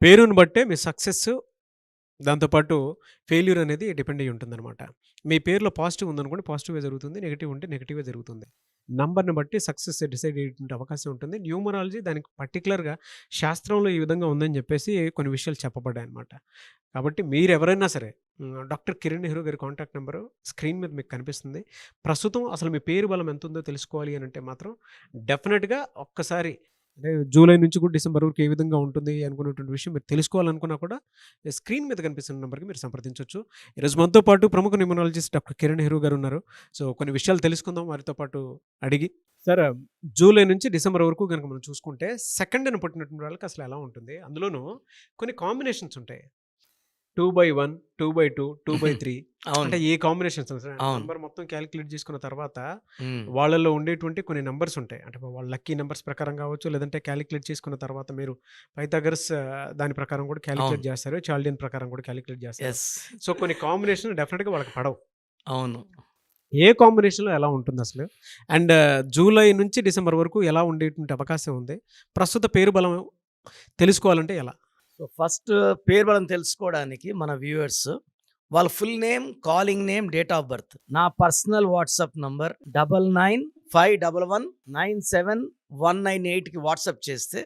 పేరుని బట్టే మీ సక్సెస్ దాంతో పాటు ఫెయిల్యూర్ అనేది డిపెండ్ అయ్యి ఉంటుందనమాట. మీ పేరులో పాజిటివ్ ఉందనుకోండి పాజిటివే జరుగుతుంది. నెగెటివ్ ఉంటే నెగెటివే జరుగుతుంది. నంబర్‌ని బట్టి సక్సెస్ డిసైడ్ అయ్యేటువంటి అవకాశం ఉంటుంది. న్యూమరాలజీ దానికి పర్టిక్యులర్‌గా శాస్త్రంలో ఈ విధంగా ఉందని చెప్పేసి కొన్ని విషయాలు చెప్పబడ్డాయన్నమాట. కాబట్టి మీరెవరైనా సరే డాక్టర్ కిరణ్ నెహ్రూ గారి కాంటాక్ట్ నంబరు స్క్రీన్ మీద మీకు కనిపిస్తుంది. ప్రస్తుతం అసలు మీ పేరు బలం ఎంతుందో తెలుసుకోవాలి అనంటే మాత్రం డెఫినిట్‌గా ఒక్కసారి అంటే జూలై నుంచి కూడా డిసెంబర్ వరకు ఏ విధంగా ఉంటుంది అనుకున్నటువంటి విషయం మీరు తెలుసుకోవాలనుకున్నా కూడా స్క్రీన్ మీద కనిపిస్తున్న నంబర్‌కి మీరు సంప్రదించొచ్చు. ఈరోజు మనతో పాటు ప్రముఖ న్యూమరాలజిస్ట్ డాక్టర్ కిరణ్ నెహ్రూ గారు ఉన్నారు. సో, కొన్ని విషయాలు తెలుసుకుందాం వారితో పాటు అడిగి. సార్ జూలై నుంచి డిసెంబర్ వరకు గనుక మనం చూసుకుంటే సెకండ్‌న పుట్టినటువంటి వాళ్ళకి అసలు ఎలా ఉంటుంది? అందులోనూ కొన్ని కాంబినేషన్స్ ఉంటాయి. 2/1, 2/2, 2/3 అవును. అంటే ఏ కాంబినేషన్స్ అవును. నంబర్ మొత్తం క్యాలిక్యులేట్ చేసుకున్న తర్వాత హ్మ్. వాళ్ళలో ఉండేటువంటి కొన్ని నంబర్స్ ఉంటాయి. అంటే వాళ్ళ లక్కీ నంబర్స్ ప్రకారం కావచ్చు, లేదంటే క్యాలిక్యులేట్ చేసుకున్న తర్వాత మీరు పైథాగరస్ దాని ప్రకారం కూడా క్యాలిక్యులేట్ అవును. చేస్తారు. చాల్డియన్ ప్రకారం కూడా క్యాలిక్యులేట్ చేస్తారు. యెస్. సో, కొన్ని కాంబినేషన్ డెఫినిట్‌గా వాళ్ళకి పడవు. అవును. ఏ కాంబినేషన్‌లో ఎలా ఉంటుందసలు? అండ్ జూలై నుంచి డిసెంబర్ వరకు ఎలా ఉండేటువంటి అవకాశం ఉంది? ప్రస్తుత పేరు బలం తెలుసుకోవాలంటే ఎలా? సో, ఫస్ట్ పేరు బలం తెలుసుకోవడానికి మన వ్యూవర్స్ వాళ్ళ full name, calling name, date of birth, నా పర్సనల్ వాట్సాప్ నంబర్ 995197198198కి వాట్సాప్ చేస్తే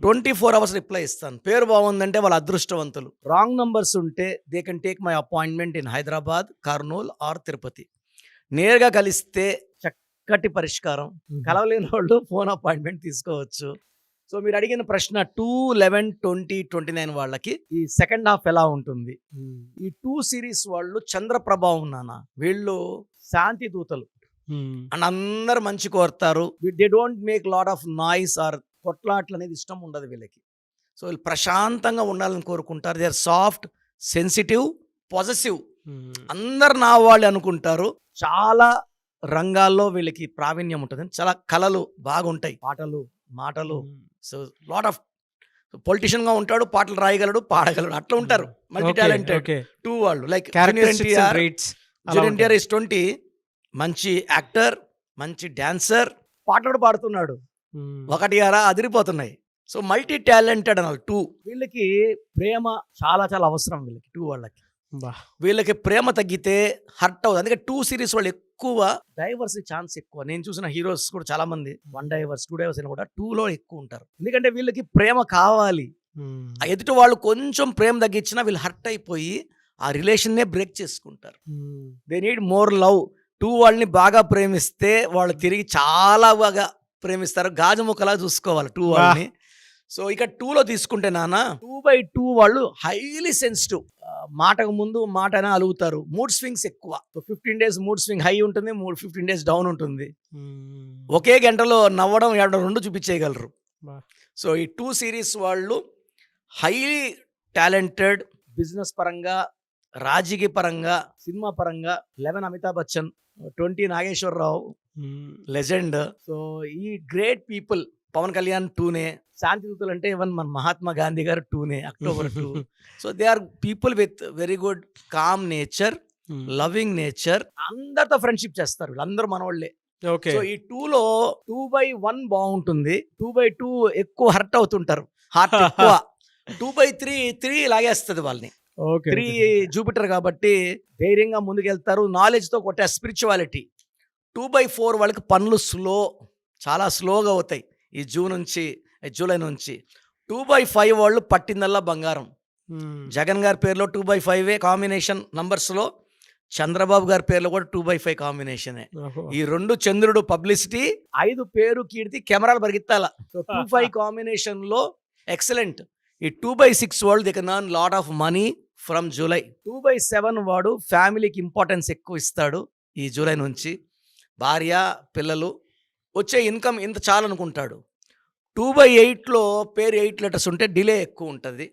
24 అవర్స్ రిప్లై ఇస్తాను. పేరు బాగుందంటే వాళ్ళ అదృష్టవంతులు. రాంగ్ నంబర్స్ ఉంటే they can take my appointment in Hyderabad, Kurnool or Tirupati. నేరుగా కలిస్తే చక్కటి పరిష్కారం. కలవలేని వాళ్ళు ఫోన్ అపాయింట్మెంట్ తీసుకోవచ్చు. సో, మీరు అడిగిన ప్రశ్న 2/11/2029 వాళ్ళకి ఈ సెకండ్ హాఫ్ ఎలా ఉంటుంది? ఈ 2 సిరీస్ వాళ్ళు చంద్ర ప్రభావం నాన్న. వీళ్ళు శాంతి దూతలు అండ్ అందరు మంచి కోరుతారు. They don't make lot of noise or కొట్లాట్లు అనేది ఇష్టం ఉండదు వీళ్ళకి. సో, వీళ్ళు ప్రశాంతంగా ఉండాలని కోరుకుంటారు. They are soft, sensitive, possessive. అందరు నా వాళ్ళు అనుకుంటారు. చాలా రంగాల్లో వీళ్ళకి ప్రావీణ్యం ఉంటుంది. చాలా కళలు బాగుంటాయి. పాటలు, మాటలు. సో, లాట్ ఆఫ్ పొలిటీషియన్‌గా ఉంటాడు, పాటలు రాయగలడు, పాడగలడు. అట్లా ఉంటారు. మల్టీ టాలెంటెడ్ 2 వాళ్ళు. లైక్ జూనియర్ ఎన్టీఆర్ ఈస్ 20 మంచి యాక్టర్, మంచి డాన్సర్, పాటలు కూడా పాడుతున్నాడు. ఒకటి అరా అదిరిపోతున్నాయి. సో, మల్టీ టాలెంటెడ్ అనాలి 2. వీళ్ళకి ప్రేమ చాలా చాలా అవసరం వీళ్ళకి 2 వాళ్ళకి. వీళ్ళకి ప్రేమ తగ్గితే హర్ట్ అవుతుంది. అందుకే 2 సిరీస్ వాళ్ళు ఎక్కువ డైవర్స్ ఛాన్స్ ఎక్కువ. నేను చూసిన హీరోస్ కూడా చాలా మంది 1 డైవర్స్ 2 డైవర్స్ అని కూడా 2లో ఎక్కువ ఉంటారు. ఎందుకంటే వీళ్ళకి ప్రేమ కావాలి. ఆ ఎదుటి వాళ్ళు కొంచెం ప్రేమ తగ్గించినా వీళ్ళు హర్ట్ అయిపోయి ఆ రిలేషన్నే బ్రేక్ చేసుకుంటారు. They need more love. 2 వాళ్ళని బాగా ప్రేమిస్తే వాళ్ళు తిరిగి చాలా బాగా ప్రేమిస్తారు. గాజుముక్కలా చూసుకోవాలి 2 వాళ్ళని. సో, ఇక 2లో తీసుకుంటే నాన్న 2/2 వాళ్ళు హైలీ సెన్సిటివ్. మాటకు ముందు మాటనే అలుగుతారు. మూడ్ స్వింగ్స్ ఎక్కువ. So, 15 days mood swing high ఉంటుంది, 15 డేస్ డౌన్ ఉంటుంది. ఒకే గంటలో నవ్వడం, ఏడవడం 2 చూపించేయగలరు. సో, ఈ 2 సిరీస్ వాళ్ళు హైలీ టాలెంటెడ్. బిజినెస్ పరంగా, రాజకీయ పరంగా, సినిమా పరంగా 11 అమితాబ్ బచ్చన్, 20 నాగేశ్వరరావు లెజెండ్. సో, ఈ గ్రేట్ పీపుల్. పవన్ కళ్యాణ్ 2నే. శాంతి దూతలు అంటే ఈవెన్ మన మహాత్మా గాంధీ గారు 2నే, October 2. So, they are people with very good calm nature, loving nature. అందరితో ఫ్రెండ్షిప్ చేస్తారు. వీళ్ళందరూ మనోళ్ళే. సో, ఈ 2లో 2/1 బాగుంటుంది. 2/2 ఎక్కువ హర్ట్ అవుతుంటారు. హార్ట్ ఎక్కువ. 2/3 లాగేస్తుంది వాళ్ళని. 3 జూపిటర్ కాబట్టి ధైర్యంగా ముందుకెళ్తారు. నాలెడ్జ్తో కొట్టే స్పిరిచువాలిటీ. 2/4 వాళ్ళకి పనులు స్లో, చాలా స్లోగా అవుతాయి ఈ జూలై నుంచి. 2/5 వాళ్ళు పట్టిందల్లా బంగారం. జగన్ గారి పేరులో 2/5 కాంబినేషన్ నంబర్స్లో, చంద్రబాబు గారి పేరులో కూడా 2/5 కాంబినేషనే. ఈ 2 చంద్రుడు పబ్లిసిటీ, 5 పేరు కీర్తి, కెమెరాలు పరిగెత్తాల. సో, 2/5 కాంబినేషన్లో ఎక్సలెంట్. ఈ 2/6 వాళ్ళు they can earn lot of money from July. 2/7 వాడు ఫ్యామిలీకి ఇంపార్టెన్స్ ఎక్కువ ఇస్తాడు ఈ జూలై నుంచి. భార్య, పిల్లలు, వచ్చే ఇన్కమ్ ఇంత చాలనుకుంటాడు. 2/8లో పేరు 8 లెటర్స్ ఉంటే డిలే ఎక్కువ ఉంటుంది.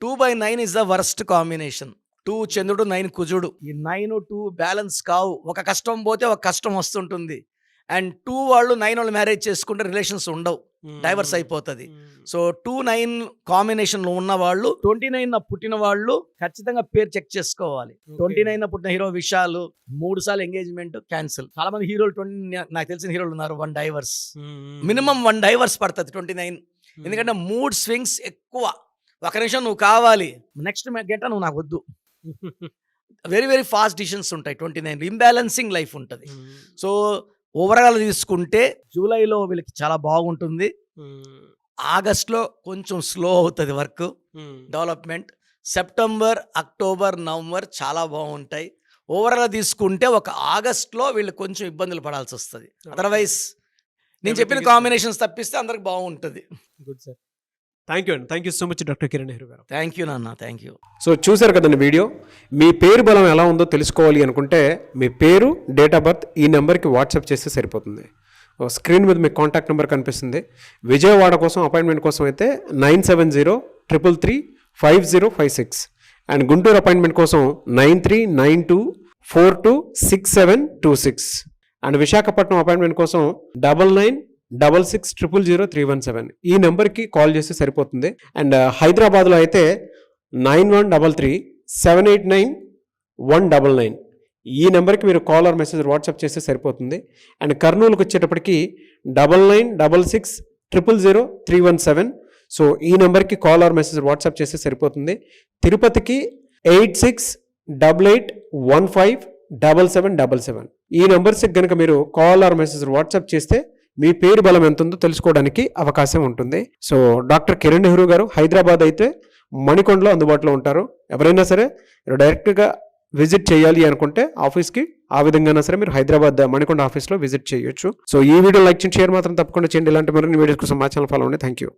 2/9 ఇస్ ద వర్స్ట్ కాంబినేషన్. 2 చంద్రుడు, 9 కుజుడు. ఈ 9, 2 బ్యాలెన్స్ కావు. ఒక కష్టం పోతే ఒక కష్టం వస్తుంటుంది. అండ్ 2 వాళ్ళు 9 వాళ్ళు మ్యారేజ్ చేసుకుంటే రిలేషన్స్ ఉండవు, డైవర్స్ అయిపోతుంది. సో, 2-9 కాంబినేషన్లో ఉన్న వాళ్ళు 29 పుట్టిన వాళ్ళు ఖచ్చితంగా పేరు చెక్ చేసుకోవాలి. 29 పుట్టిన హీరో విశాల్ 3 సార్లు ఎంగేజ్మెంట్ క్యాన్సిల్. చాలా మంది హీరోలు నాకు తెలిసిన హీరోలు ఉన్నారు 1 డైవర్స్. మినిమం 1 డైవర్స్ పడుతుంది 29. ఎందుకంటే మూడ్ స్వింగ్స్ ఎక్కువ. ఒక నిమిషం నువ్వు కావాలి, నెక్స్ట్ గంట నువ్వు నాకు వద్దు. వెరీ వెరీ ఫాస్ట్ డిసిషన్స్ ఉంటాయి. 29 ఇంబ్యాలెన్సింగ్ లైఫ్ ఉంటుంది. సో ఓవరాల్ తీసుకుంటే జూలైలో వీళ్ళకి చాలా బాగుంటుంది. ఆగస్ట్లో కొంచెం స్లో అవుతుంది work development. September, October, November చాలా బాగుంటాయి. ఓవరాల్ తీసుకుంటే ఒక ఆగస్ట్లో వీళ్ళు కొంచెం ఇబ్బందులు పడాల్సి వస్తుంది. అదర్వైజ్ నేను చెప్పిన కాంబినేషన్స్ తప్పిస్తే అందరికి బాగుంటుంది. Good sir. థ్యాంక్ యూ అండి. Thank you so much doctor Kiran Nehru గారు. థ్యాంక్ యూ నాన్న, థ్యాంక్ యూ. సో చూసారు కదండి వీడియో. మీ పేరు బలం ఎలా ఉందో తెలుసుకోవాలి అనుకుంటే మీ పేరు, డేట్ ఆఫ్ బర్త్ ఈ నెంబర్కి వాట్సాప్ చేస్తే సరిపోతుంది. స్క్రీన్ మీద మీకు కాంటాక్ట్ నెంబర్ కనిపిస్తుంది. విజయవాడ కోసం అపాయింట్మెంట్ కోసం అయితే 9703335056 అండ్ గుంటూరు అపాయింట్మెంట్ కోసం 9392426726 అండ్ విశాఖపట్నం అపాయింట్మెంట్ కోసం 9966000317 ఈ నెంబర్కి కాల్ చేస్తే సరిపోతుంది. అండ్ హైదరాబాద్లో అయితే 9133789199 ఈ నెంబర్కి మీరు కాల్ ఆర్ మెసేజ్ వాట్సాప్ చేస్తే సరిపోతుంది. అండ్ కర్నూలుకి వచ్చేటప్పటికి 9966000317 సో ఈ నెంబర్కి కాల్ ఆర్ మెసేజ్ వాట్సాప్ చేస్తే సరిపోతుంది. తిరుపతికి 8688157777 ఈ నెంబర్స్కి కనుక మీరు కాల్ ఆర్ మెసేజ్ వాట్సాప్ చేస్తే మీ పేరు బలం ఎంత ఉందో తెలుసుకోవడానికి అవకాశం ఉంటుంది. సో డాక్టర్ కిరణ్ నెహ్రూ గారు హైదరాబాద్ అయితే మణికొండలో అందుబాటులో ఉంటారు. ఎవరైనా సరే డైరెక్ట్గా విజిట్ చేయాలి అనుకుంటే ఆఫీస్కి ఆ విధంగా సరే మీరు హైదరాబాద్ మణికొండ ఆఫీస్లో విజిట్ చేయొచ్చు. సో ఈ వీడియో లైక్ చేయండి, షేర్ మాత్రం తప్పకుండా చేయండి. ఇలాంటి మరిన్ని వీడియోస్ కోసం మా ఛానల్ ఫాలో అవ్వండి. Thank you.